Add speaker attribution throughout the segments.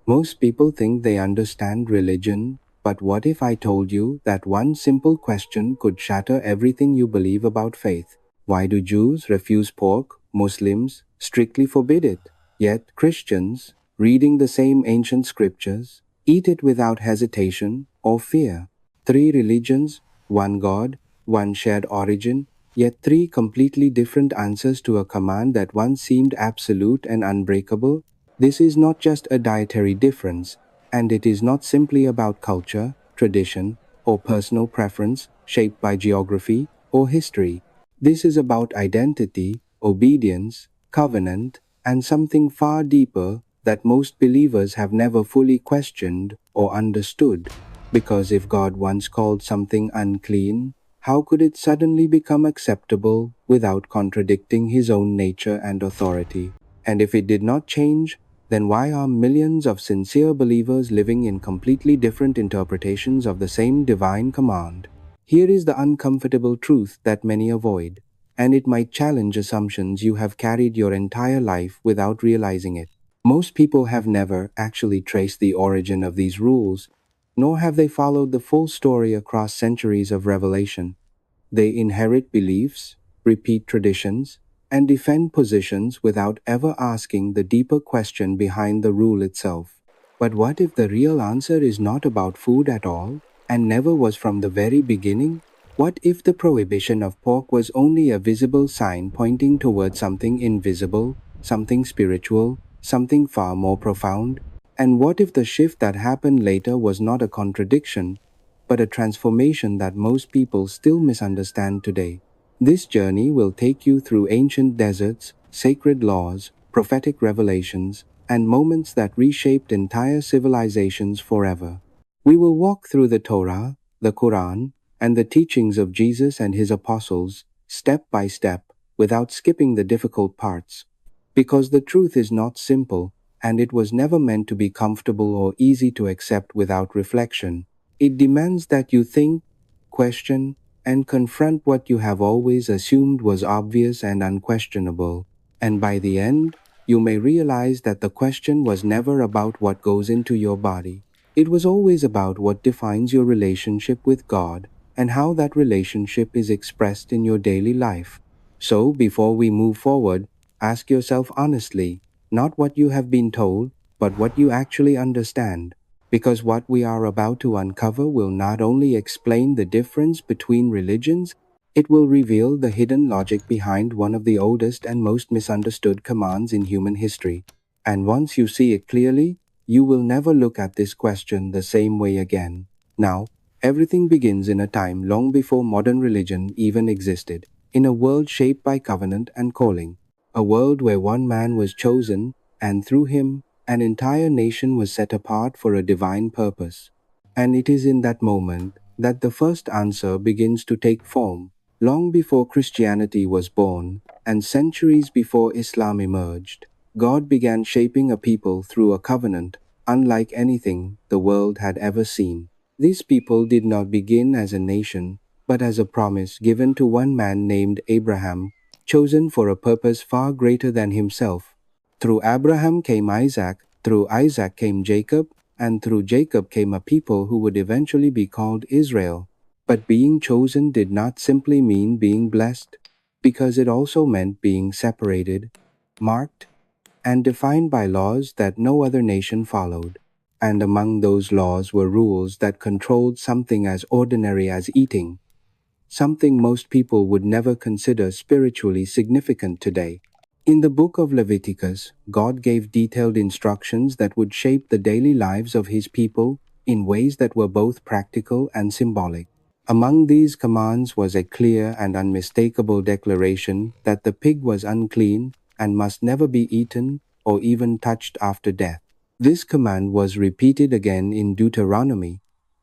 Speaker 1: Most people think they understand religion, but what if I told you that one simple question could shatter everything you believe about faith? Why do Jews refuse pork, Muslims strictly forbid it, yet Christians, reading the same ancient scriptures, eat it without hesitation or fear? Three religions, one God, one shared origin, yet three completely different answers to a command that once seemed absolute and unbreakable. This is not just a dietary difference, and it is not simply about culture, tradition, or personal preference shaped by geography or history. This is about identity, obedience, covenant, and something far deeper that most believers have never fully questioned or understood. Because if God once called something unclean, how could it suddenly become acceptable without contradicting his own nature and authority? And if it did not change, then why are millions of sincere believers living in completely different interpretations of the same divine command? Here is the uncomfortable truth that many avoid, and it might challenge assumptions you have carried your entire life without realizing it. Most people have never actually traced the origin of these rules, nor have they followed the full story across centuries of revelation. They inherit beliefs, repeat traditions, and defend positions without ever asking the deeper question behind the rule itself. But what if the real answer is not about food at all, and never was from the very beginning? What if the prohibition of pork was only a visible sign pointing toward something invisible, something spiritual, something far more profound? And what if the shift that happened later was not a contradiction, but a transformation that most people still misunderstand today? This journey will take you through ancient deserts, sacred laws, prophetic revelations, and moments that reshaped entire civilizations forever. We will walk through the Torah, the Qur'an, and the teachings of Jesus and his apostles, step by step, without skipping the difficult parts. Because the truth is not simple, and it was never meant to be comfortable or easy to accept without reflection. It demands that you think, question, and confront what you have always assumed was obvious and unquestionable. And by the end, you may realize that the question was never about what goes into your body. It was always about what defines your relationship with God and how that relationship is expressed in your daily life. So, before we move forward, ask yourself honestly, not what you have been told, but what you actually understand. Because what we are about to uncover will not only explain the difference between religions, it will reveal the hidden logic behind one of the oldest and most misunderstood commands in human history. And once you see it clearly, you will never look at this question the same way again. Now, everything begins in a time long before modern religion even existed, in a world shaped by covenant and calling, a world where one man was chosen, and through him, an entire nation was set apart for a divine purpose. And it is in that moment that the first answer begins to take form. Long before Christianity was born, and centuries before Islam emerged, God began shaping a people through a covenant unlike anything the world had ever seen. These people did not begin as a nation, but as a promise given to one man named Abraham, chosen for a purpose far greater than himself. Through Abraham came Isaac, through Isaac came Jacob, and through Jacob came a people who would eventually be called Israel. But being chosen did not simply mean being blessed, because it also meant being separated, marked, and defined by laws that no other nation followed. And among those laws were rules that controlled something as ordinary as eating, something most people would never consider spiritually significant today. In the book of Leviticus, God gave detailed instructions that would shape the daily lives of his people in ways that were both practical and symbolic. Among these commands was a clear and unmistakable declaration that the pig was unclean and must never be eaten or even touched after death. This command was repeated again in Deuteronomy,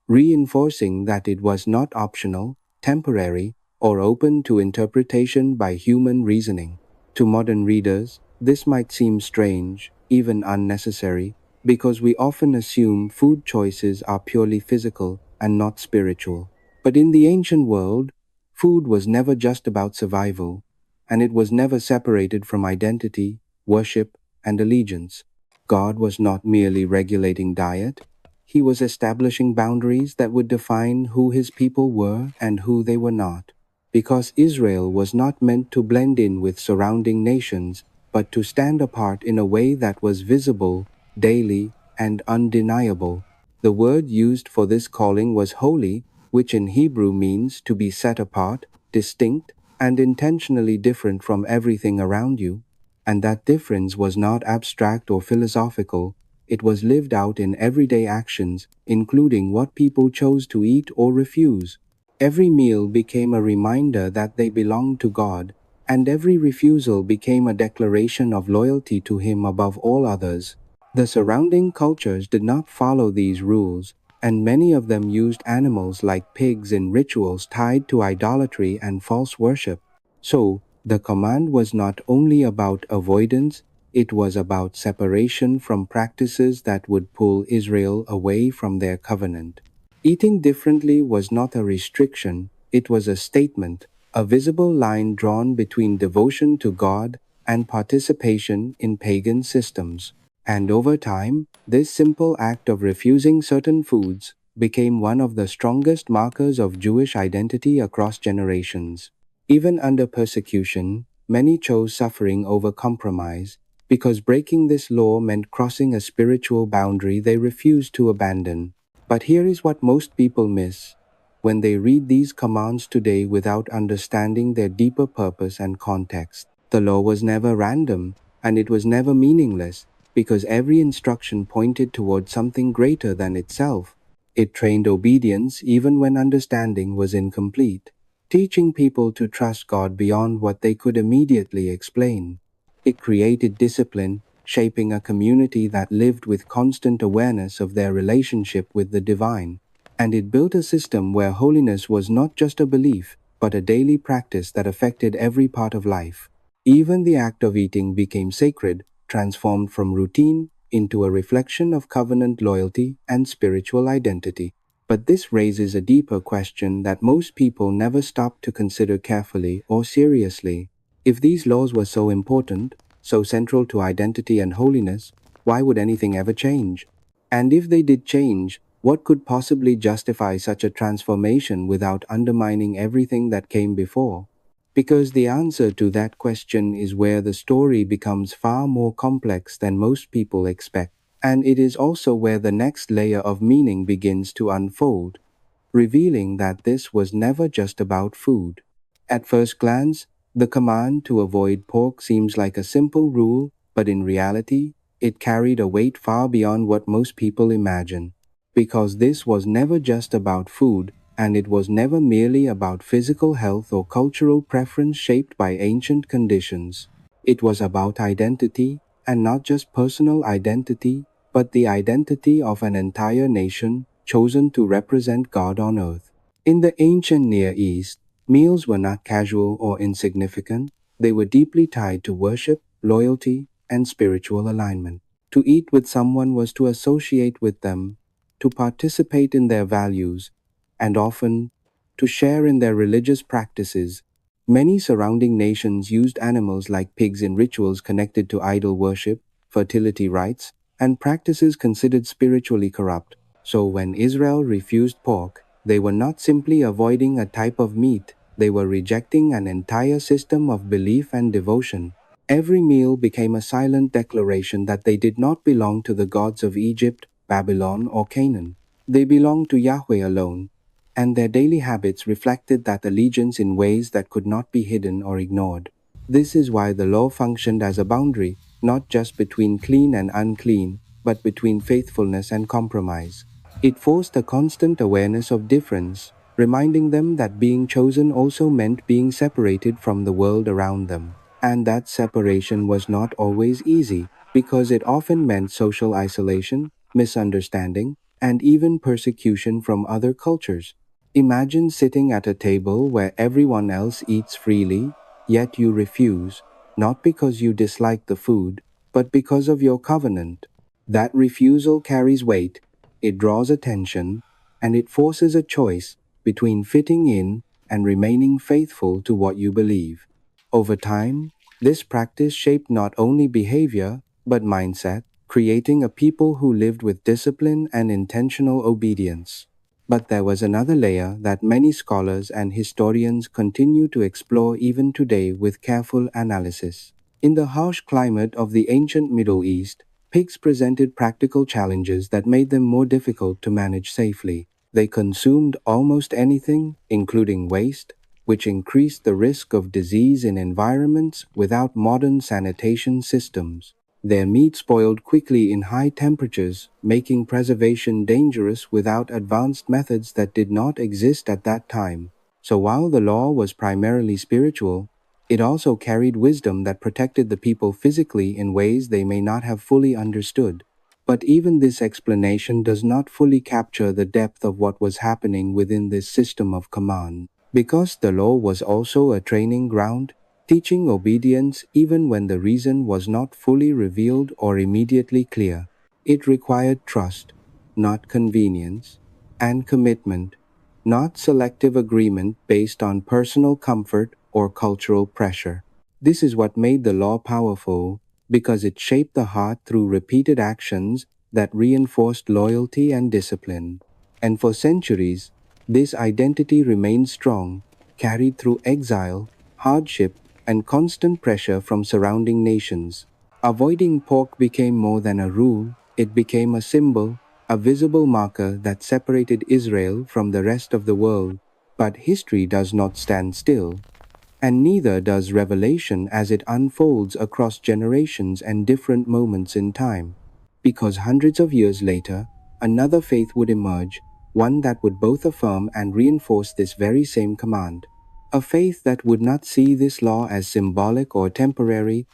Speaker 1: reinforcing that it was not optional, temporary, or open to interpretation by human reasoning. To modern readers, this might seem strange, even unnecessary, because we often assume food choices are purely physical and not spiritual. But in the ancient world, food was never just about survival, and it was never separated from identity, worship, and allegiance. God was not merely regulating diet, he was establishing boundaries that would define who his people were and who they were not. Because Israel was not meant to blend in with surrounding nations, but to stand apart in a way that was visible, daily, and undeniable. The word used for this calling was holy, which in Hebrew means to be set apart, distinct, and intentionally different from everything around you. And that difference was not abstract or philosophical, it was lived out in everyday actions, including what people chose to eat or refuse. Every meal became a reminder that they belonged to God, and every refusal became a declaration of loyalty to Him above all others. The surrounding cultures did not follow these rules, and many of them used animals like pigs in rituals tied to idolatry and false worship. So, the command was not only about avoidance, it was about separation from practices that would pull Israel away from their covenant. Eating differently was not a restriction, it was a statement, a visible line drawn between devotion to God and participation in pagan systems. And over time, this simple act of refusing certain foods became one of the strongest markers of Jewish identity across generations. Even under persecution, many chose suffering over compromise, because breaking this law meant crossing a spiritual boundary they refused to abandon. But here is what most people miss. When they read these commands today without understanding their deeper purpose and context, the law was never random, and it was never meaningless, because every instruction pointed toward something greater than itself. It trained obedience even when understanding was incomplete, teaching people to trust God beyond what they could immediately explain. It created discipline, shaping a community that lived with constant awareness of their relationship with the divine. And it built a system where holiness was not just a belief, but a daily practice that affected every part of life. Even the act of eating became sacred, transformed from routine into a reflection of covenant loyalty and spiritual identity. But this raises a deeper question that most people never stop to consider carefully or seriously. If these laws were so important, so central to identity and holiness, why would anything ever change? And if they did change, what could possibly justify such a transformation without undermining everything that came before? Because the answer to that question is where the story becomes far more complex than most people expect. And it is also where the next layer of meaning begins to unfold, revealing that this was never just about food. At first glance, the command to avoid pork seems like a simple rule, but in reality, it carried a weight far beyond what most people imagine. Because this was never just about food, and it was never merely about physical health or cultural preference shaped by ancient conditions. It was about identity, and not just personal identity, but the identity of an entire nation chosen to represent God on earth. In the ancient Near East, meals were not casual or insignificant, they were deeply tied to worship, loyalty, and spiritual alignment. To eat with someone was to associate with them, to participate in their values, and often to share in their religious practices. Many surrounding nations used animals like pigs in rituals connected to idol worship, fertility rites, and practices considered spiritually corrupt. So when Israel refused pork, they were not simply avoiding a type of meat, they were rejecting an entire system of belief and devotion. Every meal became a silent declaration that they did not belong to the gods of Egypt, Babylon, or Canaan. They belonged to Yahweh alone, and their daily habits reflected that allegiance in ways that could not be hidden or ignored. This is why the law functioned as a boundary, not just between clean and unclean, but between faithfulness and compromise. It forced a constant awareness of difference, reminding them that being chosen also meant being separated from the world around them. And that separation was not always easy, because it often meant social isolation, misunderstanding, and even persecution from other cultures. Imagine sitting at a table where everyone else eats freely, yet you refuse, not because you dislike the food, but because of your covenant. That refusal carries weight, it draws attention, and it forces a choice between fitting in and remaining faithful to what you believe. Over time, this practice shaped not only behavior, but mindset. creating a people who lived with discipline and intentional obedience. But there was another layer that many scholars and historians continue to explore even today with careful analysis. In the harsh climate of the ancient Middle East, pigs presented practical challenges that made them more difficult to manage safely. They consumed almost anything, including waste, which increased the risk of disease in environments without modern sanitation systems. Their meat spoiled quickly in high temperatures, making preservation dangerous without advanced methods that did not exist at that time. So while the law was primarily spiritual, it also carried wisdom that protected the people physically in ways they may not have fully understood. But even this explanation does not fully capture the depth of what was happening within this system of command. Because the law was also a training ground, teaching obedience even when the reason was not fully revealed or immediately clear. It required trust, not convenience, and commitment, not selective agreement based on personal comfort or cultural pressure. This is what made the law powerful, because it shaped the heart through repeated actions that reinforced loyalty and discipline. And for centuries, this identity remained strong, carried through exile, hardship, and constant pressure from surrounding nations. Avoiding pork became more than a rule, it became a symbol, a visible marker that separated Israel from the rest of the world. But history does not stand still, and neither does revelation as it unfolds across generations and different moments in time. Because hundreds of years later, another faith would emerge, one that would both affirm and reinforce this very same command. A faith that would not see this law as symbolic or temporary,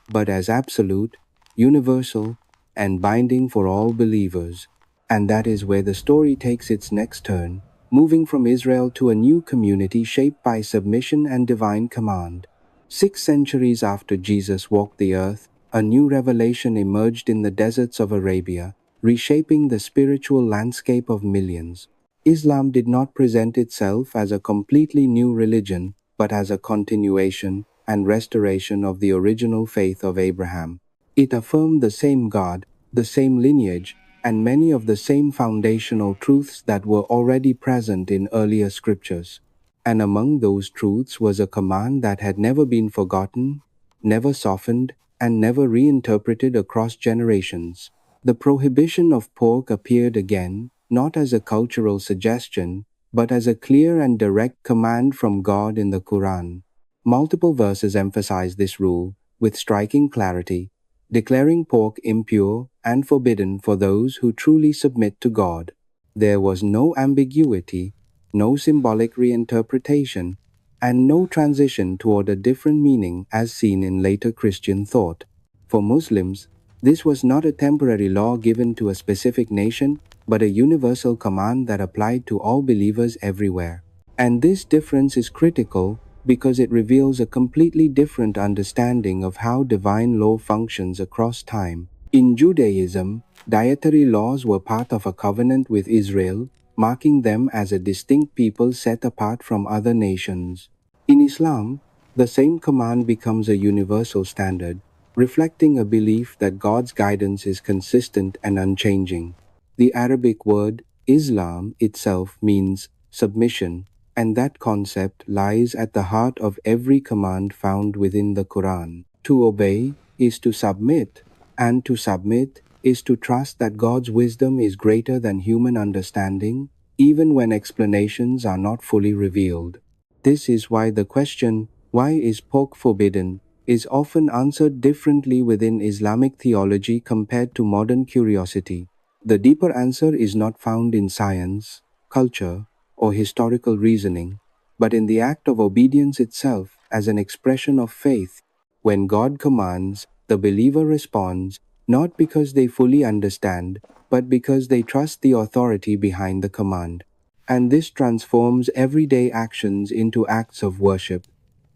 Speaker 1: but as absolute, universal, and binding for all believers. And that is where the story takes its next turn, moving from Israel to a new community shaped by submission and divine command. 6 centuries after Jesus walked the earth, a new revelation emerged in the deserts of Arabia, reshaping the spiritual landscape of millions. Islam did not present itself as a completely new religion, but as a continuation and restoration of the original faith of Abraham. It affirmed the same God, the same lineage, and many of the same foundational truths that were already present in earlier scriptures. And among those truths was a command that had never been forgotten, never softened, and never reinterpreted across generations. The prohibition of pork appeared again, not as a cultural suggestion, but as a clear and direct command from God in the Qur'an. Multiple verses emphasize this rule, with striking clarity, declaring pork impure and forbidden for those who truly submit to God. There was no ambiguity, no symbolic reinterpretation, and no transition toward a different meaning as seen in later Christian thought. For Muslims, this was not a temporary law given to a specific nation, but a universal command that applied to all believers everywhere. And this difference is critical because it reveals a completely different understanding of how divine law functions across time. In Judaism, dietary laws were part of a covenant with Israel, marking them as a distinct people set apart from other nations. In Islam, the same command becomes a universal standard, reflecting a belief that God's guidance is consistent and unchanging. The Arabic word Islam itself means submission, and that concept lies at the heart of every command found within the Quran. To obey is to submit, and to submit is to trust that God's wisdom is greater than human understanding, even when explanations are not fully revealed. This is why the question, why is pork forbidden, is often answered differently within Islamic theology compared to modern curiosity. The deeper answer is not found in science, culture, or historical reasoning, but in the act of obedience itself as an expression of faith. When God commands, the believer responds, not because they fully understand, but because they trust the authority behind the command. And this transforms everyday actions into acts of worship,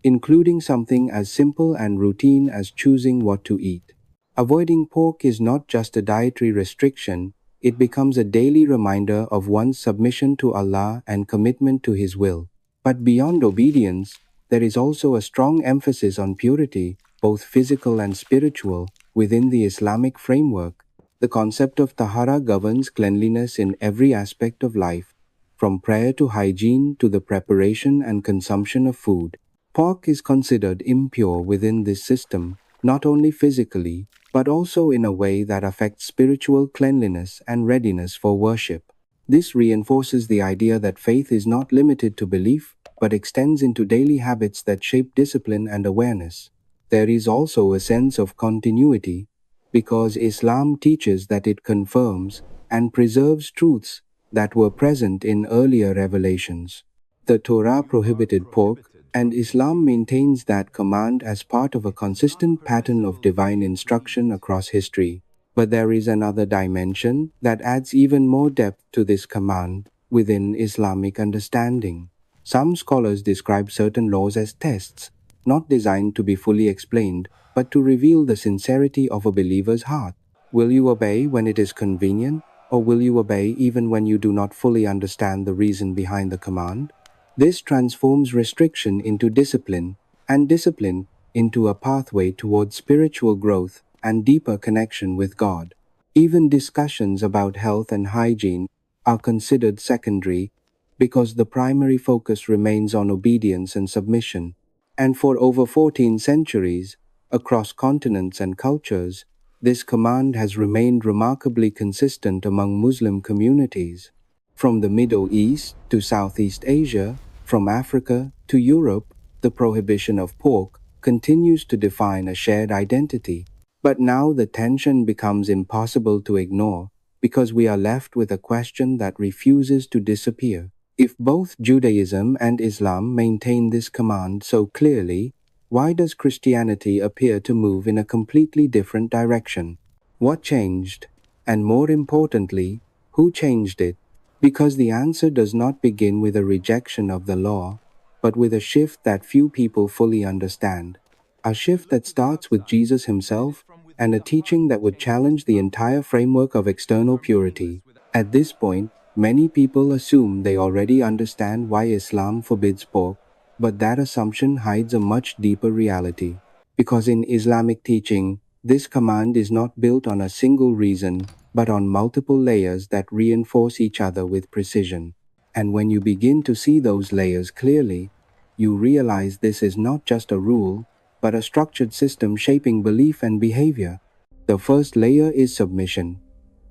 Speaker 1: including something as simple and routine as choosing what to eat. Avoiding pork is not just a dietary restriction, it becomes a daily reminder of one's submission to Allah and commitment to His will. But beyond obedience, there is also a strong emphasis on purity, both physical and spiritual, within the Islamic framework. The concept of tahara governs cleanliness in every aspect of life, from prayer to hygiene to the preparation and consumption of food. Pork is considered impure within this system, not only physically, but also in a way that affects spiritual cleanliness and readiness for worship. This reinforces the idea that faith is not limited to belief, but extends into daily habits that shape discipline and awareness. There is also a sense of continuity, because Islam teaches that it confirms and preserves truths that were present in earlier revelations. The Torah prohibited pork, and Islam maintains that command as part of a consistent pattern of divine instruction across history. But there is another dimension that adds even more depth to this command within Islamic understanding. Some scholars describe certain laws as tests, not designed to be fully explained, but to reveal the sincerity of a believer's heart. Will you obey when it is convenient, or will you obey even when you do not fully understand the reason behind the command? This transforms restriction into discipline, and discipline into a pathway towards spiritual growth and deeper connection with God. Even discussions about health and hygiene are considered secondary because the primary focus remains on obedience and submission. And for over 14 centuries, across continents and cultures, this command has remained remarkably consistent among Muslim communities. From the Middle East to Southeast Asia, from Africa to Europe, the prohibition of pork continues to define a shared identity. But now the tension becomes impossible to ignore because we are left with a question that refuses to disappear. If both Judaism and Islam maintain this command so clearly, why does Christianity appear to move in a completely different direction? What changed? And more importantly, who changed it? Because the answer does not begin with a rejection of the law, but with a shift that few people fully understand. A shift that starts with Jesus himself and a teaching that would challenge the entire framework of external purity. At this point, many people assume they already understand why Islam forbids pork, but that assumption hides a much deeper reality. Because in Islamic teaching, this command is not built on a single reason, but on multiple layers that reinforce each other with precision. And when you begin to see those layers clearly, you realize this is not just a rule, but a structured system shaping belief and behavior. The first layer is submission,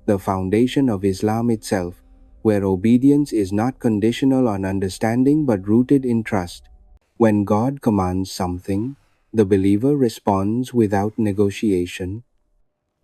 Speaker 1: the foundation of Islam itself, where obedience is not conditional on understanding but rooted in trust. When God commands something, the believer responds without negotiation,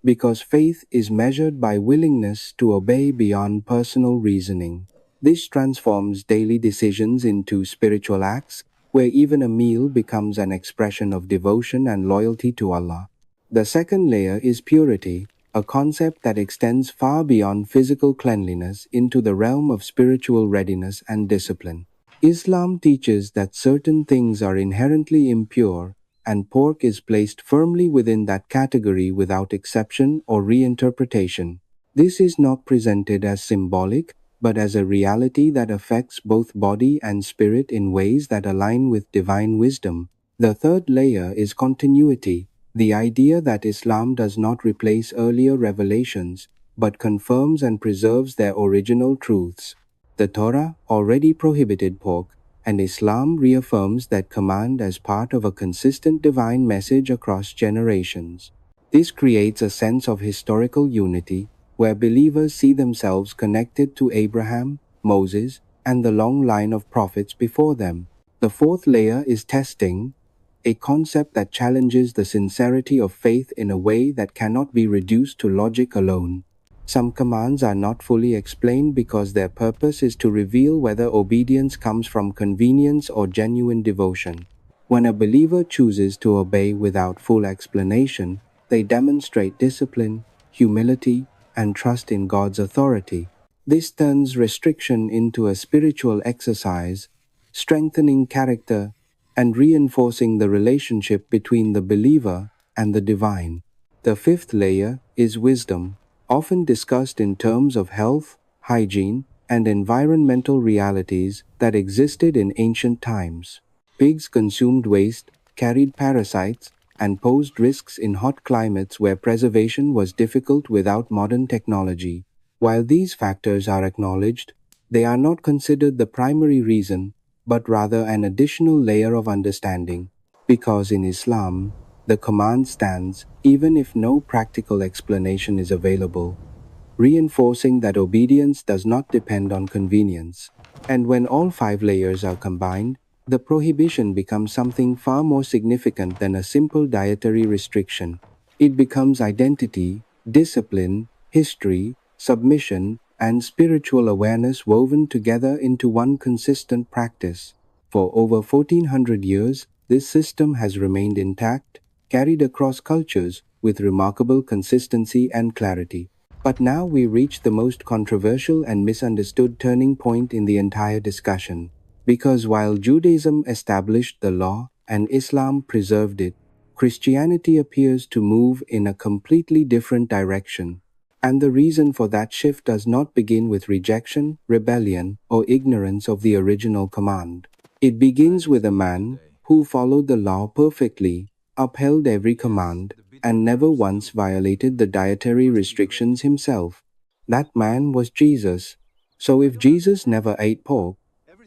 Speaker 1: because faith is measured by willingness to obey beyond personal reasoning. This transforms daily decisions into spiritual acts, where even a meal becomes an expression of devotion and loyalty to Allah. The second layer is purity, a concept that extends far beyond physical cleanliness into the realm of spiritual readiness and discipline. Islam teaches that certain things are inherently impure, and pork is placed firmly within that category without exception or reinterpretation. This is not presented as symbolic, but as a reality that affects both body and spirit in ways that align with divine wisdom. The third layer is continuity, the idea that Islam does not replace earlier revelations, but confirms and preserves their original truths. The Torah already prohibited pork, and Islam reaffirms that command as part of a consistent divine message across generations. This creates a sense of historical unity, where believers see themselves connected to Abraham, Moses, and the long line of prophets before them. The fourth layer is testing, a concept that challenges the sincerity of faith in a way that cannot be reduced to logic alone. Some commands are not fully explained because their purpose is to reveal whether obedience comes from convenience or genuine devotion. When a believer chooses to obey without full explanation, they demonstrate discipline, humility, and trust in God's authority. This turns restriction into a spiritual exercise, strengthening character and reinforcing the relationship between the believer and the divine. The fifth layer is wisdom, often discussed in terms of health, hygiene, and environmental realities that existed in ancient times. Pigs consumed waste, carried parasites, and posed risks in hot climates where preservation was difficult without modern technology. While these factors are acknowledged, they are not considered the primary reason, but rather an additional layer of understanding. Because in Islam, the command stands even if no practical explanation is available, reinforcing that obedience does not depend on convenience. And when all five layers are combined, the prohibition becomes something far more significant than a simple dietary restriction. It becomes identity, discipline, history, submission, and spiritual awareness woven together into one consistent practice. For over 1400 years, this system has remained intact, carried across cultures with remarkable consistency and clarity. But now we reach the most controversial and misunderstood turning point in the entire discussion. Because while Judaism established the law and Islam preserved it, Christianity appears to move in a completely different direction. And the reason for that shift does not begin with rejection, rebellion, or ignorance of the original command. It begins with a man who followed the law perfectly, upheld every command, and never once violated the dietary restrictions himself. That man was Jesus. So if Jesus never ate pork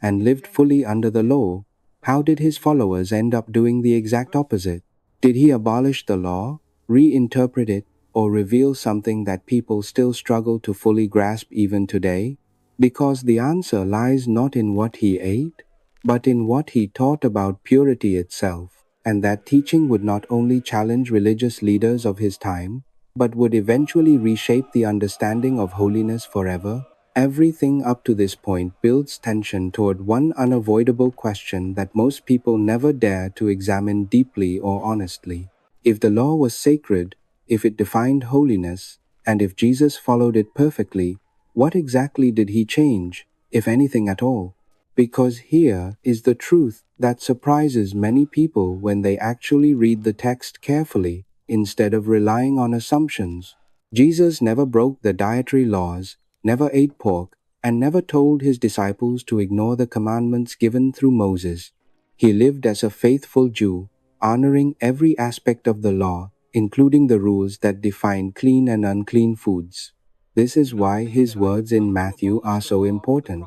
Speaker 1: and lived fully under the law, how did his followers end up doing the exact opposite? Did he abolish the law, reinterpret it, or reveal something that people still struggle to fully grasp even today? Because the answer lies not in what he ate, but in what he taught about purity itself. And that teaching would not only challenge religious leaders of his time, but would eventually reshape the understanding of holiness forever. Everything up to this point builds tension toward one unavoidable question that most people never dare to examine deeply or honestly. If the law was sacred, if it defined holiness, and if Jesus followed it perfectly, what exactly did he change, if anything at all? Because here is the truth that surprises many people when they actually read the text carefully, instead of relying on assumptions. Jesus never broke the dietary laws, never ate pork, and never told his disciples to ignore the commandments given through Moses. He lived as a faithful Jew, honoring every aspect of the law, including the rules that define clean and unclean foods. This is why his words in Matthew are so important,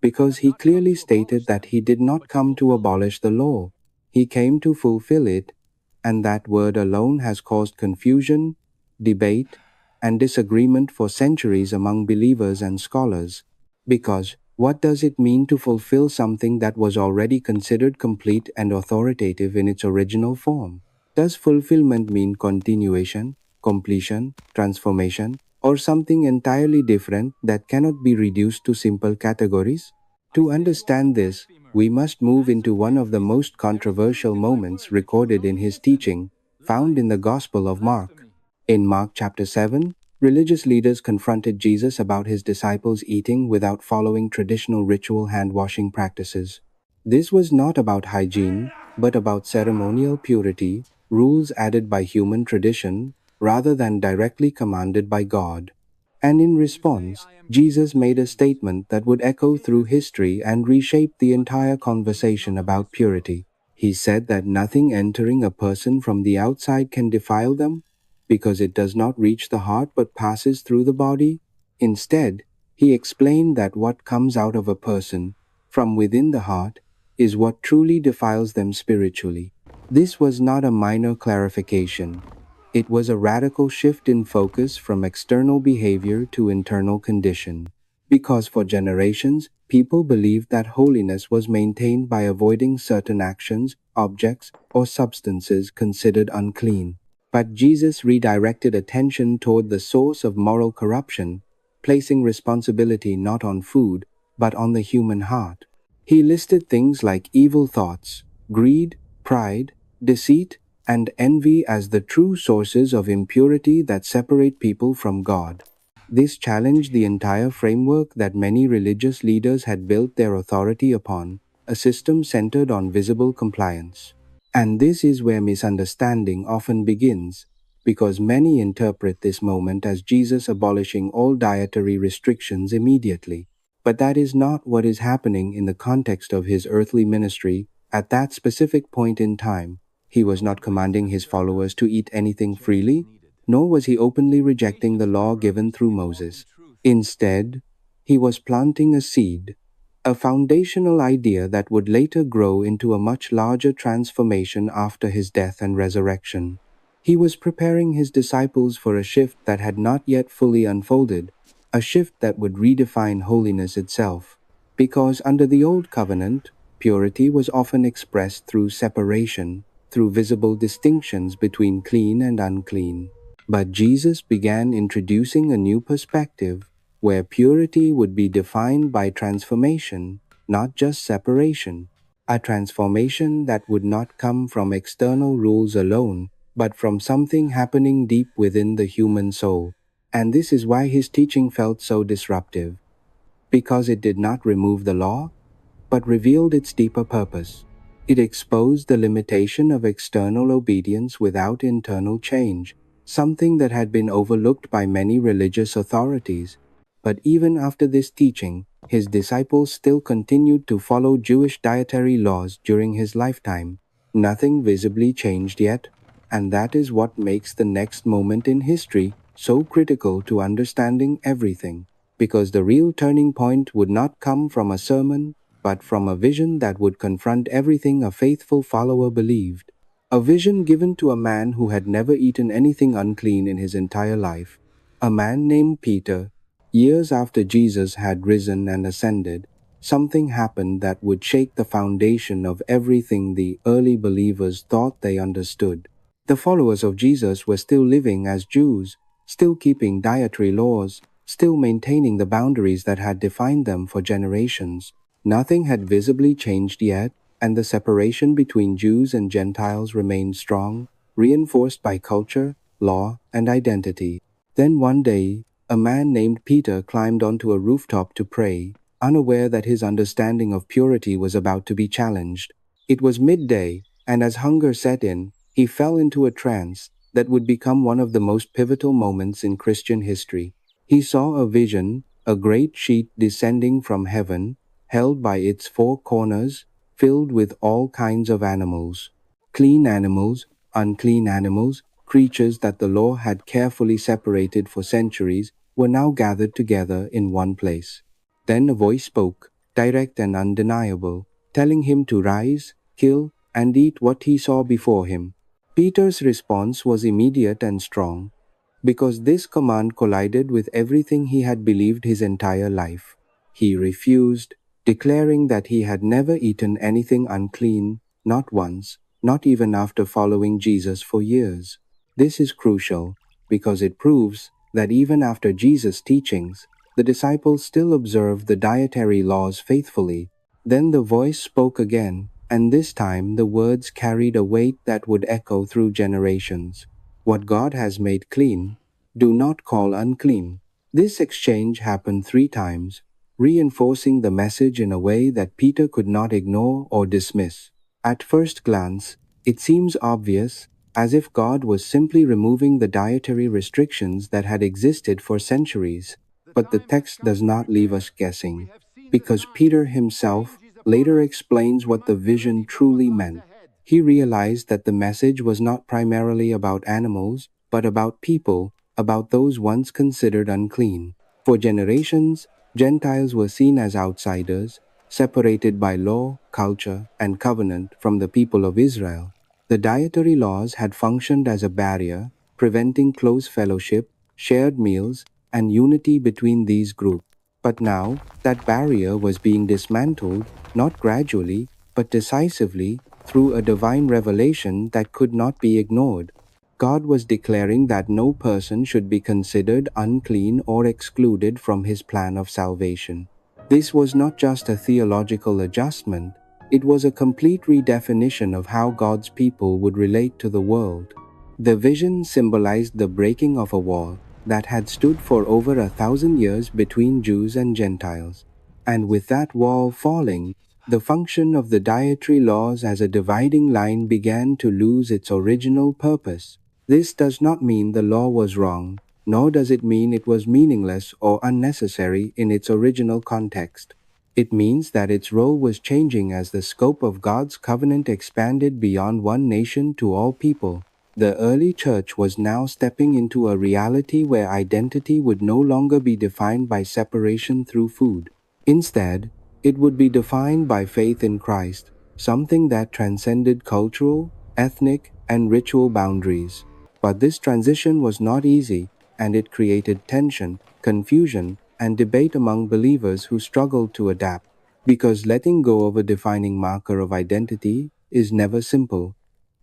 Speaker 1: because he clearly stated that he did not come to abolish the law, he came to fulfill it, and that word alone has caused confusion, debate, and disagreement for centuries among believers and scholars. Because what does it mean to fulfill something that was already considered complete and authoritative in its original form? Does fulfillment mean continuation, completion, transformation, or something entirely different that cannot be reduced to simple categories? To understand this, we must move into one of the most controversial moments recorded in his teaching, found in the Gospel of Mark. In Mark chapter 7, religious leaders confronted Jesus about his disciples eating without following traditional ritual hand-washing practices. This was not about hygiene, but about ceremonial purity, rules added by human tradition, rather than directly commanded by God. And in response, Jesus made a statement that would echo through history and reshape the entire conversation about purity. He said that nothing entering a person from the outside can defile them, because it does not reach the heart but passes through the body. Instead, he explained that what comes out of a person, from within the heart, is what truly defiles them spiritually. This was not a minor clarification. It was a radical shift in focus from external behavior to internal condition. Because for generations, people believed that holiness was maintained by avoiding certain actions, objects, or substances considered unclean. But Jesus redirected attention toward the source of moral corruption, placing responsibility not on food, but on the human heart. He listed things like evil thoughts, greed, pride, deceit, and envy as the true sources of impurity that separate people from God. This challenged the entire framework that many religious leaders had built their authority upon, a system centered on visible compliance. And this is where misunderstanding often begins, because many interpret this moment as Jesus abolishing all dietary restrictions immediately. But that is not what is happening in the context of his earthly ministry at that specific point in time. He was not commanding his followers to eat anything freely, nor was he openly rejecting the law given through Moses. Instead, he was planting a seed, a foundational idea that would later grow into a much larger transformation after his death and resurrection. He was preparing his disciples for a shift that had not yet fully unfolded, a shift that would redefine holiness itself. Because under the Old Covenant, purity was often expressed through separation, through visible distinctions between clean and unclean. But Jesus began introducing a new perspective, where purity would be defined by transformation, not just separation. A transformation that would not come from external rules alone, but from something happening deep within the human soul. And this is why his teaching felt so disruptive. Because it did not remove the law, but revealed its deeper purpose. It exposed the limitation of external obedience without internal change, something that had been overlooked by many religious authorities. But even after this teaching, his disciples still continued to follow Jewish dietary laws during his lifetime. Nothing visibly changed yet, and that is what makes the next moment in history so critical to understanding everything. Because the real turning point would not come from a sermon, but from a vision that would confront everything a faithful follower believed. A vision given to a man who had never eaten anything unclean in his entire life. A man named Peter. Years after Jesus had risen and ascended, something happened that would shake the foundation of everything the early believers thought they understood. The followers of Jesus were still living as Jews, still keeping dietary laws, still maintaining the boundaries that had defined them for generations. Nothing had visibly changed yet, and the separation between Jews and Gentiles remained strong, reinforced by culture, law, and identity. Then one day, a man named Peter climbed onto a rooftop to pray, unaware that his understanding of purity was about to be challenged. It was midday, and as hunger set in, he fell into a trance that would become one of the most pivotal moments in Christian history. He saw a vision, a great sheet descending from heaven, held by its four corners, filled with all kinds of animals. Clean animals, unclean animals, creatures that the law had carefully separated for centuries, were now gathered together in one place. Then a voice spoke, direct and undeniable, telling him to rise, kill, and eat what he saw before him. Peter's response was immediate and strong, because this command collided with everything he had believed his entire life. He refused, declaring that he had never eaten anything unclean, not once, not even after following Jesus for years. This is crucial, because it proves that even after Jesus' teachings, the disciples still observed the dietary laws faithfully. Then the voice spoke again, and this time the words carried a weight that would echo through generations. What God has made clean, do not call unclean. This exchange happened 3 times, reinforcing the message in a way that Peter could not ignore or dismiss. At first glance, it seems obvious, as if God was simply removing the dietary restrictions that had existed for centuries. But the text does not leave us guessing, because Peter himself later explains what the vision truly meant. He realized that the message was not primarily about animals, but about people, about those once considered unclean. For generations, Gentiles were seen as outsiders, separated by law, culture, and covenant from the people of Israel. The dietary laws had functioned as a barrier, preventing close fellowship, shared meals, and unity between these groups. But now, that barrier was being dismantled, not gradually, but decisively, through a divine revelation that could not be ignored. God was declaring that no person should be considered unclean or excluded from his plan of salvation. This was not just a theological adjustment, it was a complete redefinition of how God's people would relate to the world. The vision symbolized the breaking of a wall that had stood for over 1,000 years between Jews and Gentiles. And with that wall falling, the function of the dietary laws as a dividing line began to lose its original purpose. This does not mean the law was wrong, nor does it mean it was meaningless or unnecessary in its original context. It means that its role was changing as the scope of God's covenant expanded beyond one nation to all people. The early church was now stepping into a reality where identity would no longer be defined by separation through food. Instead, it would be defined by faith in Christ, something that transcended cultural, ethnic, and ritual boundaries. But this transition was not easy, and it created tension, confusion, and debate among believers who struggled to adapt. Because letting go of a defining marker of identity is never simple,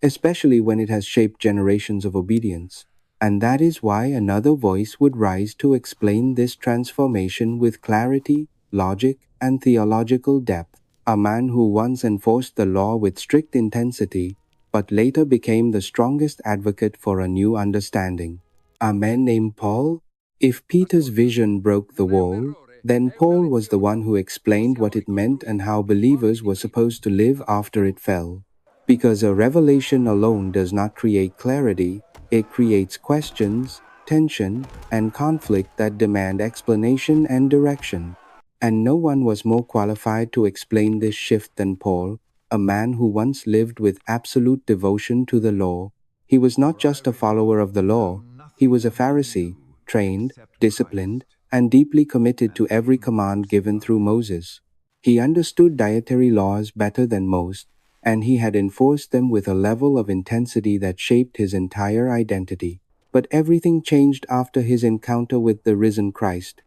Speaker 1: especially when it has shaped generations of obedience. And that is why another voice would rise to explain this transformation with clarity, logic, and theological depth. A man who once enforced the law with strict intensity, but later became the strongest advocate for a new understanding. A man named Paul? If Peter's vision broke the wall, then Paul was the one who explained what it meant and how believers were supposed to live after it fell. Because a revelation alone does not create clarity, it creates questions, tension, and conflict that demand explanation and direction. And no one was more qualified to explain this shift than Paul, a man who once lived with absolute devotion to the law. He was not just a follower of the law, he was a Pharisee, trained, disciplined, and deeply committed to every command given through Moses. He understood dietary laws better than most, and he had enforced them with a level of intensity that shaped his entire identity. But everything changed after his encounter with the risen Christ,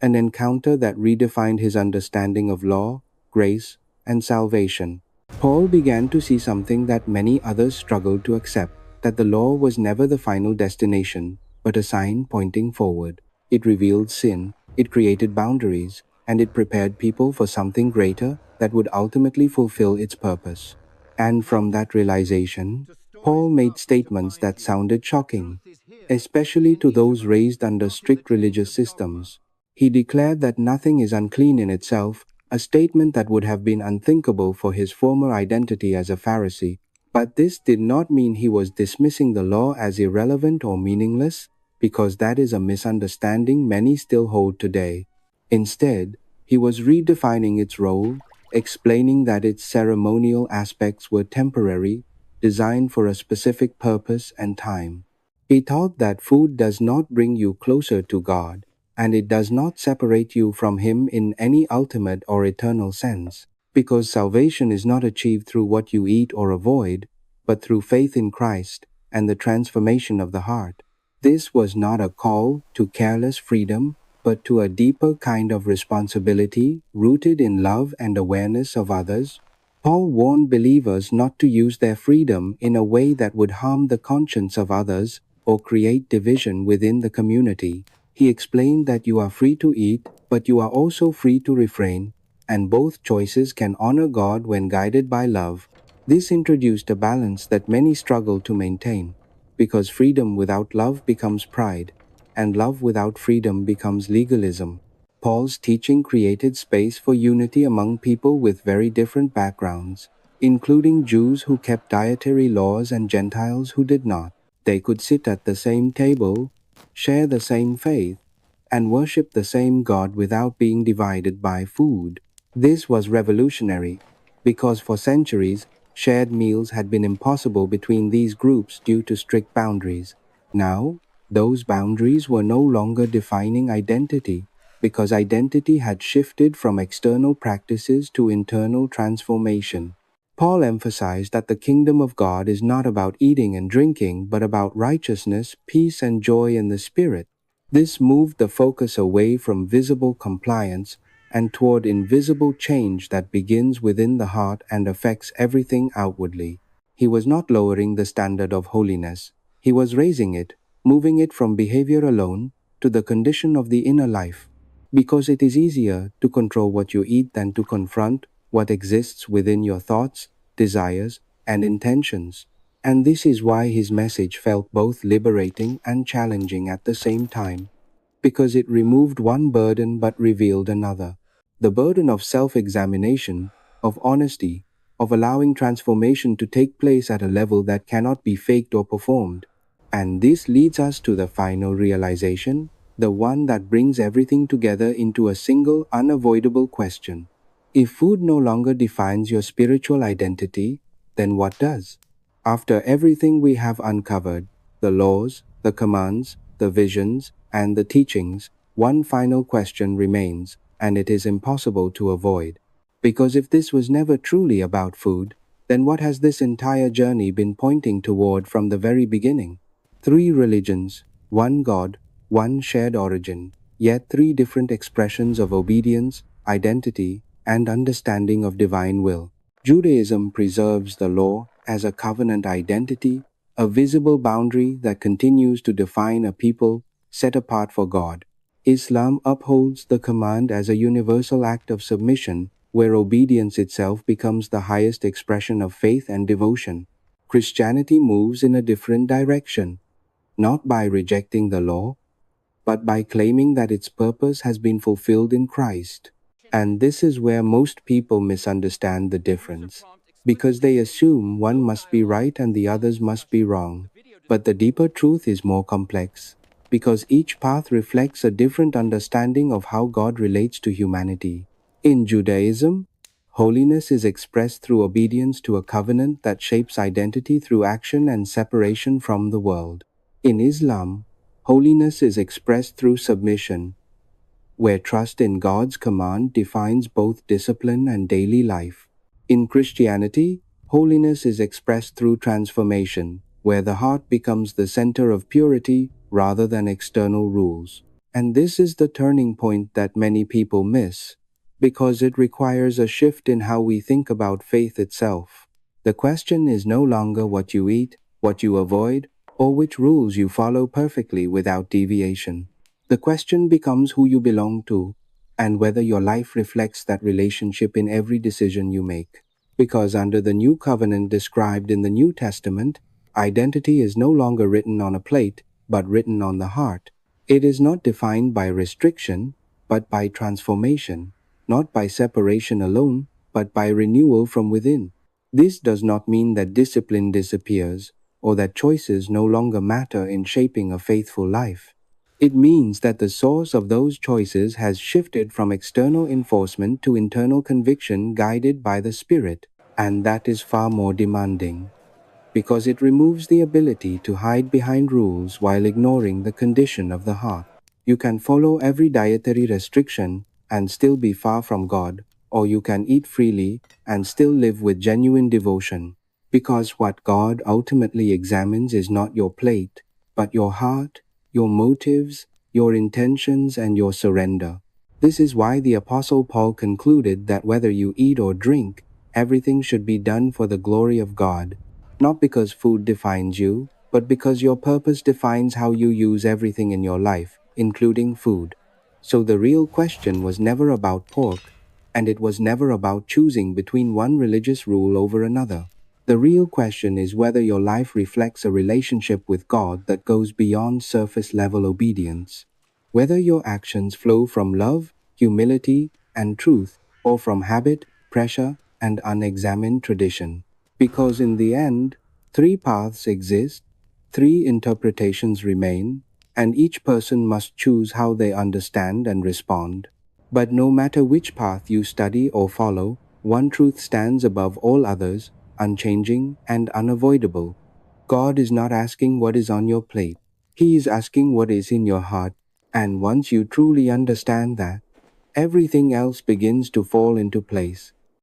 Speaker 1: an encounter that redefined his understanding of law, grace, and salvation. Paul began to see something that many others struggled to accept, that the law was never the final destination, but a sign pointing forward. It revealed sin, it created boundaries, and it prepared people for something greater that would ultimately fulfill its purpose. And from that realization, Paul made statements that sounded shocking, especially to those raised under strict religious systems. He declared that nothing is unclean in itself, a statement that would have been unthinkable for his former identity as a Pharisee. But this did not mean he was dismissing the law as irrelevant or meaningless, because that is a misunderstanding many still hold today. Instead, he was redefining its role, explaining that its ceremonial aspects were temporary, designed for a specific purpose and time. He taught that food does not bring you closer to God, and it does not separate you from Him in any ultimate or eternal sense, because salvation is not achieved through what you eat or avoid, but through faith in Christ and the transformation of the heart. This was not a call to careless freedom, but to a deeper kind of responsibility rooted in love and awareness of others. Paul warned believers not to use their freedom in a way that would harm the conscience of others or create division within the community. He explained that you are free to eat, but you are also free to refrain, and both choices can honor God when guided by love. This introduced a balance that many struggle to maintain, because freedom without love becomes pride, and love without freedom becomes legalism. Paul's teaching created space for unity among people with very different backgrounds, including Jews who kept dietary laws and Gentiles who did not. They could sit at the same table, share the same faith, and worship the same God without being divided by food. This was revolutionary, because for centuries, shared meals had been impossible between these groups due to strict boundaries. Now, those boundaries were no longer defining identity, because identity had shifted from external practices to internal transformation. Paul emphasized that the kingdom of God is not about eating and drinking, but about righteousness, peace, and joy in the Spirit. This moved the focus away from visible compliance and toward invisible change that begins within the heart and affects everything outwardly. He was not lowering the standard of holiness. He was raising it, moving it from behavior alone to the condition of the inner life. Because it is easier to control what you eat than to confront what exists within your thoughts, desires, and intentions. And this is why his message felt both liberating and challenging at the same time, because it removed one burden but revealed another. The burden of self-examination, of honesty, of allowing transformation to take place at a level that cannot be faked or performed. And this leads us to the final realization, the one that brings everything together into a single unavoidable question. If food no longer defines your spiritual identity, then what does? After everything we have uncovered, the laws, the commands, the visions, and the teachings, one final question remains, and it is impossible to avoid. Because if this was never truly about food, then what has this entire journey been pointing toward from the very beginning? Three religions, one God, one shared origin, yet three different expressions of obedience, identity, and understanding of divine will. Judaism preserves the law as a covenant identity, a visible boundary that continues to define a people set apart for God. Islam upholds the command as a universal act of submission, where obedience itself becomes the highest expression of faith and devotion. Christianity moves in a different direction, not by rejecting the law, but by claiming that its purpose has been fulfilled in Christ. And this is where most people misunderstand the difference, because they assume one must be right and the others must be wrong. But the deeper truth is more complex, because each path reflects a different understanding of how God relates to humanity. In Judaism, holiness is expressed through obedience to a covenant that shapes identity through action and separation from the world. In Islam, holiness is expressed through submission, where trust in God's command defines both discipline and daily life. In Christianity, holiness is expressed through transformation, where the heart becomes the center of purity rather than external rules. And this is the turning point that many people miss, because it requires a shift in how we think about faith itself. The question is no longer what you eat, what you avoid, or which rules you follow perfectly without deviation. The question becomes who you belong to, and whether your life reflects that relationship in every decision you make. Because under the new covenant described in the New Testament, identity is no longer written on a plate, but written on the heart. It is not defined by restriction, but by transformation, not by separation alone, but by renewal from within. This does not mean that discipline disappears, or that choices no longer matter in shaping a faithful life. It means that the source of those choices has shifted from external enforcement to internal conviction guided by the Spirit, and that is far more demanding, because it removes the ability to hide behind rules while ignoring the condition of the heart. You can follow every dietary restriction and still be far from God, or you can eat freely and still live with genuine devotion, because what God ultimately examines is not your plate, but your heart, your motives, your intentions, and your surrender. This is why the Apostle Paul concluded that whether you eat or drink, everything should be done for the glory of God, not because food defines you, but because your purpose defines how you use everything in your life, including food. So the real question was never about pork, and it was never about choosing between one religious rule over another. The real question is whether your life reflects a relationship with God that goes beyond surface level obedience. Whether your actions flow from love, humility, and truth, or from habit, pressure, and unexamined tradition. Because in the end, three paths exist, three interpretations remain, and each person must choose how they understand and respond. But no matter which path you study or follow, one truth stands above all others, unchanging and unavoidable. God is not asking what is on your plate. He is asking what is in your heart. And once you truly understand that, everything else begins to fall into place.